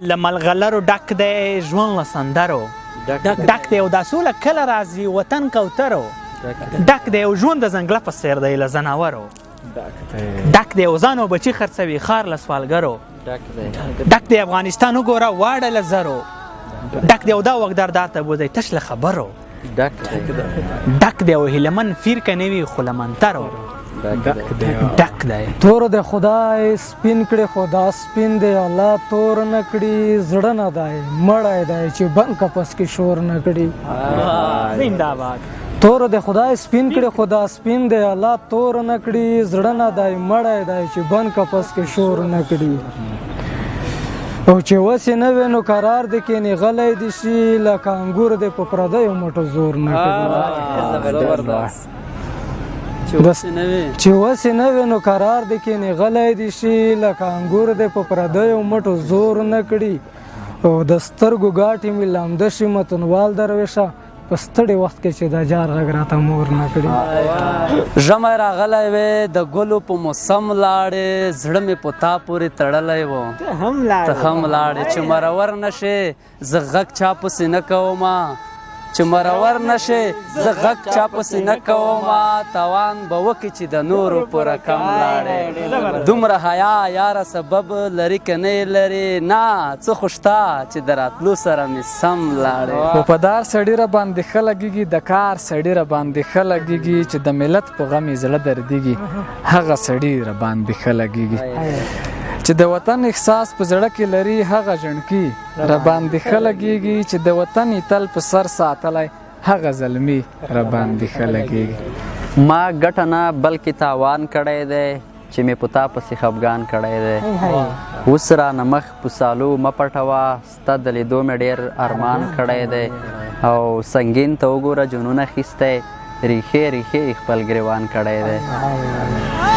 له ملغلرو ډک دی ژوند له سندرو ډک دی او دا سوله کله راځي وطن کوترو ډک دی او ژوند د ځنګله په څېر دی له ځناورو ډک دی او ځان او بچي خرڅوي ښار له سوالګرو ډک دی افغانستان وګوره واړه له زرو ډک دی او دا وګدردار ته بوځئ تش له خبرو ډک دی او هیلهمن فیر که نه وي خو له منترو ډک دی تور د خدای سپین کړي خدا سپین دی الله تور نه کړي زړه نه دی مړی دی چې بند کپس کې شور نه کړي زنده‌باد تور د خدای سپین کړي خدا سپین دی الله تور نه کړي زړه نه دی مړی دی چې بند کپس کې شور نه کړي او چې وسې نه وي نو قرار دی کښېني غلی دي شي لکه انګور دی په پردیو مټو زور نه کړي چې وسې نه وي نو قرار دی کښېني غلی دي شي لکه انګور دی په پردیو مټو زور نه کړي او د سترګو ګاټې مې لامده شي متنوال درویشه په ستړي وخت کې چې د جار غږ راته مور نه کړي ژمی راغلی وې د ګلو په موسم لاړې زړه مې په تا پورې تړلی و ته هم لاړې چې مرور نه شې زه غږ چا پسې نه کومه چې مرور نه شې زه غږ چا پسې نه کومه تاوان به وکړي چې د نورو په رقم لاړې دومره حیا یاره سبب لري که نه یې لري نه څه خو شته چې د راتلو سره مې سم لاړې خو په دار سړي را باندې ښه لګېږي د کار سړي را باندې ښه لګېږي چې د ملت په غم یې زړه دردېږي هغه سړي را باندې ښه لګېږي چې د وطن احساس په زړه کې لري هغه ژڼکي را باندې ښه لګېږي چې د وطن یې تل په سر ساتلی هغه زلمي را باندې ښه لګېږي ما ګټه نه بلکې تاوان کړی دی چې مې په تا پسې خفګان کړی دی اوس رانه مخ په سالو مه پټوه ستا د لیدو مې ډېر ارمان کړی دی او سنګین ته وګوره جنونه اخیستی ریښې ریښې خپل ګریوان کړی دی